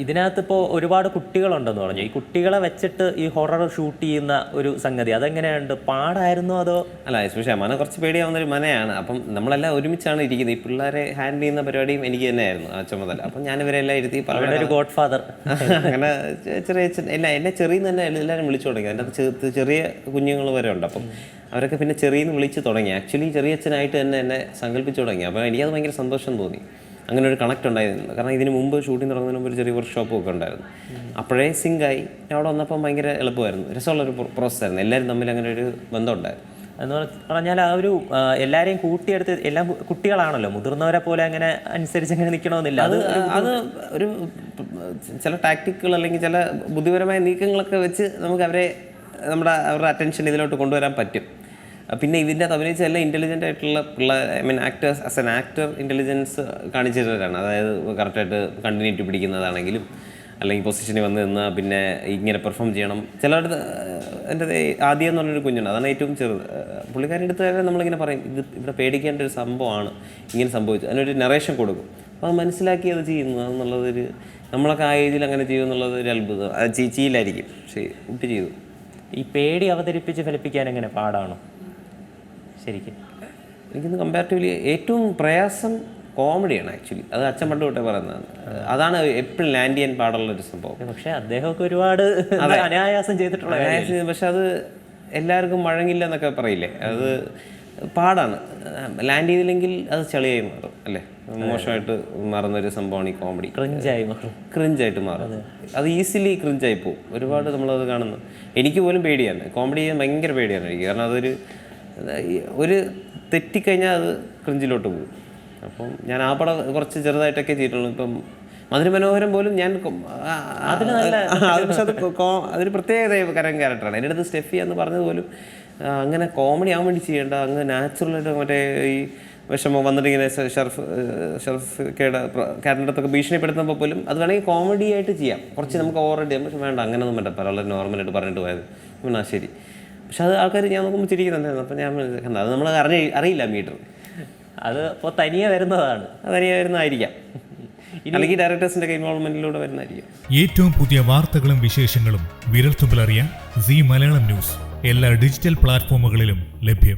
ഇതിനകത്തിപ്പോൾ ഒരുപാട് കുട്ടികളുണ്ടെന്ന് പറഞ്ഞു. ഈ കുട്ടികളെ വെച്ചിട്ട് ഈ ഹൊറർ ഷൂട്ട് ചെയ്യുന്ന ഒരു സംഗതി അതെങ്ങനെയുണ്ട്? പാടായിരുന്നോ അതോ? അല്ല, എസ്പെഷ്യലി മന കുറച്ച് പേടിയാവുന്ന ഒരു മനയാണ്. അപ്പം നമ്മളെല്ലാം ഒരുമിച്ചാണ് ഇരിക്കുന്നത്. ഈ പിള്ളേരെ ഹാൻഡിൽ ചെയ്യുന്ന പരിപാടിയും എനിക്ക് തന്നെയായിരുന്നു ആ ചുമതല. അപ്പം ഞാൻ ഇവരെല്ലാം ഇരുത്തി ഒരു ഗോഡ് ഫാദർ അങ്ങനെ ചെറിയ എന്നെ ചെറിയെന്ന് തന്നെ എല്ലാവരും വിളിച്ചു തുടങ്ങി. അതിൻ്റെ അകത്ത് ചെറിയ കുഞ്ഞുങ്ങൾ വരെ ഉണ്ട്. അപ്പം അവരൊക്കെ പിന്നെ ചെറിയെന്ന് വിളിച്ച് തുടങ്ങി. ആക്ച്വലി ചെറിയച്ഛനായിട്ട് തന്നെ എന്നെ സങ്കല്പിച്ചു തുടങ്ങി. അപ്പോൾ എനിക്കത് ഭയങ്കര സന്തോഷം തോന്നി. അങ്ങനെ ഒരു കണക്ട് ഉണ്ടായിരുന്നു. കാരണം ഇതിന് മുമ്പ് ഷൂട്ടിംഗ് തുടങ്ങുന്നതിന് മുമ്പ് ഒരു ചെറിയ വർക്ക്ഷോപ്പും ഒക്കെ ഉണ്ടായിരുന്നു. അപ്പോഴേ സിങ്കായി അവിടെ വന്നപ്പം ഭയങ്കര എളുപ്പമായിരുന്നു. രസമുള്ളൊരു പ്രോസസ്സായിരുന്നു. എല്ലാവരും തമ്മിൽ അങ്ങനെ ഒരു ബന്ധം ഉണ്ടായിരുന്നു. എന്ന് പറഞ്ഞാൽ ആ ഒരു എല്ലാവരെയും കൂട്ടിയെടുത്ത് എല്ലാം കുട്ടികളാണല്ലോ, മുതിർന്നവരെ പോലെ അങ്ങനെ അനുസരിച്ച് അങ്ങനെ നിൽക്കണമെന്നില്ല. അത് ഒരു ചില ടാക്ടിക്കുകൾ അല്ലെങ്കിൽ ചില ബുദ്ധിപരമായ നീക്കങ്ങളൊക്കെ വെച്ച് നമുക്ക് അവരുടെ അറ്റൻഷൻ ഇതിലോട്ട് കൊണ്ടുവരാൻ പറ്റും. പിന്നെ ഇതിൻ്റെ അഭിനയിച്ച എല്ലാം ഇൻ്റലിജൻ്റ് ആയിട്ടുള്ള പിള്ളേർ, I mean actors as an actor intelligence കാണിച്ചിട്ടാണ്. അതായത് കറക്റ്റായിട്ട് കണ്ടിന്യൂറ്റി പിടിക്കുന്നതാണെങ്കിലും അല്ലെങ്കിൽ പൊസിഷനിൽ വന്ന് നിന്നാൽ പിന്നെ ഇങ്ങനെ പെർഫോം ചെയ്യണം. ചിലരുടെ എൻ്റെ ആദ്യം എന്ന് പറഞ്ഞൊരു കുഞ്ഞുണ്ട്, അതാണ് ഏറ്റവും ചെറുത്. പുള്ളിക്കാരി എടുത്ത് തന്നെ നമ്മളിങ്ങനെ പറയും, ഇത് ഇവിടെ പേടിക്കേണ്ട ഒരു സംഭവമാണ്, ഇങ്ങനെ സംഭവിച്ചു. അതിനൊരു നറേഷൻ കൊടുക്കും. അപ്പോൾ അത് മനസ്സിലാക്കി അത് ചെയ്യുന്നു എന്നുള്ളതൊരു, നമ്മളൊക്കെ ആ ഏജിൽ അങ്ങനെ ചെയ്യുമെന്നുള്ളത് ഒരു അത്ഭുതം. അത് ചെയ്യില്ലായിരിക്കും, പക്ഷേ കുട്ടി ചെയ്തു. ഈ പേടി അവതരിപ്പിച്ച് ഫലിപ്പിക്കാൻ എങ്ങനെ പാടാണോ ശരിക്കും? എനിക്കിന്ന് കമ്പാരിറ്റീവ്ലി ഏറ്റവും പ്രയാസം കോമഡിയാണ് ആക്ച്വലി. അത് അച്ഛൻ പണ്ട് തൊട്ടേ പറയുന്നതാണ്. അതാണ് എപ്പോഴും ലാൻഡ് ചെയ്യാൻ പാടുള്ളൊരു സംഭവം. പക്ഷേ അദ്ദേഹമൊക്കെ ഒരുപാട് അനായാസം ചെയ്തിട്ടുള്ള, പക്ഷെ അത് എല്ലാവർക്കും വഴങ്ങില്ല എന്നൊക്കെ പറയില്ലേ, അത് പാടാണ്. ലാൻഡ് ചെയ്തില്ലെങ്കിൽ അത് ചളിയായി മാറും അല്ലേ, മോശമായിട്ട് മാറുന്നൊരു സംഭവമാണ് ഈ കോമഡി. ക്രിഞ്ചായിട്ട് മാറും. അത് ഈസിലി ക്രിഞ്ചായി പോകും. ഒരുപാട് നമ്മളത് കാണുന്നു. എനിക്ക് പോലും പേടിയാണ് കോമഡി ചെയ്യാൻ, ഭയങ്കര പേടിയാണ് എനിക്ക്. കാരണം അതൊരു തെറ്റിക്കഴിഞ്ഞാൽ അത് ക്രിഞ്ചിലോട്ട് പോകും. അപ്പം ഞാൻ ആ പടം കുറച്ച് ചെറുതായിട്ടൊക്കെ ചെയ്തിട്ടുള്ളൂ. ഇപ്പം മധുര മനോഹരം പോലും ഞാൻ പക്ഷെ അതൊരു പ്രത്യേകത ക്യാരക്ടറാണ്. എൻ്റെ അടുത്ത് സ്റ്റെഫി എന്ന് പറഞ്ഞത് പോലും അങ്ങനെ കോമഡി ആവാൻ വേണ്ടി ചെയ്യേണ്ട, അങ്ങ് നാച്ചുറലായിട്ട് മറ്റേ ഈ വിഷമം വന്നിട്ട് ഇങ്ങനെ ഷർഫിക്കയുടെ ക്യാരക്ടറിൻ്റെ അടുത്തൊക്കെ ഭീഷണിപ്പെടുത്തുമ്പോൾ പോലും അത് വേണമെങ്കിൽ കോമഡി ആയിട്ട് ചെയ്യാം, കുറച്ച് നമുക്ക് ഓവർ ചെയ്യാം. പക്ഷെ വേണ്ട, അങ്ങനെയൊന്നും വേണ്ട, വളരെ നോർമലായിട്ട് പറഞ്ഞിട്ട് പോയത് ആ ശരി. പക്ഷെ അത് ആൾക്കാർ ഞാൻ നോക്കുമ്പോൾ ചിരിക്കുന്നുണ്ടായിരുന്നു. അപ്പം ഞാൻ അത് നമ്മൾ അറിയില്ല മീറ്റർ, അത് ഇപ്പോൾ തനിയെ വരുന്നതാണ്, തനിയെ വരുന്നതായിരിക്കാം, അല്ലെങ്കിൽ ഡയറക്ടേഴ്സിന്റെ ഇൻവോൾവ്മെന്റിലൂടെ വരുന്നതായിരിക്കും. ഏറ്റവും പുതിയ വാർത്തകളും വിശേഷങ്ങളും വിരൽത്തുമ്പിലറിയാൻ സീ മലയാളം ന്യൂസ് എല്ലാ ഡിജിറ്റൽ പ്ലാറ്റ്ഫോമുകളിലും ലഭ്യം.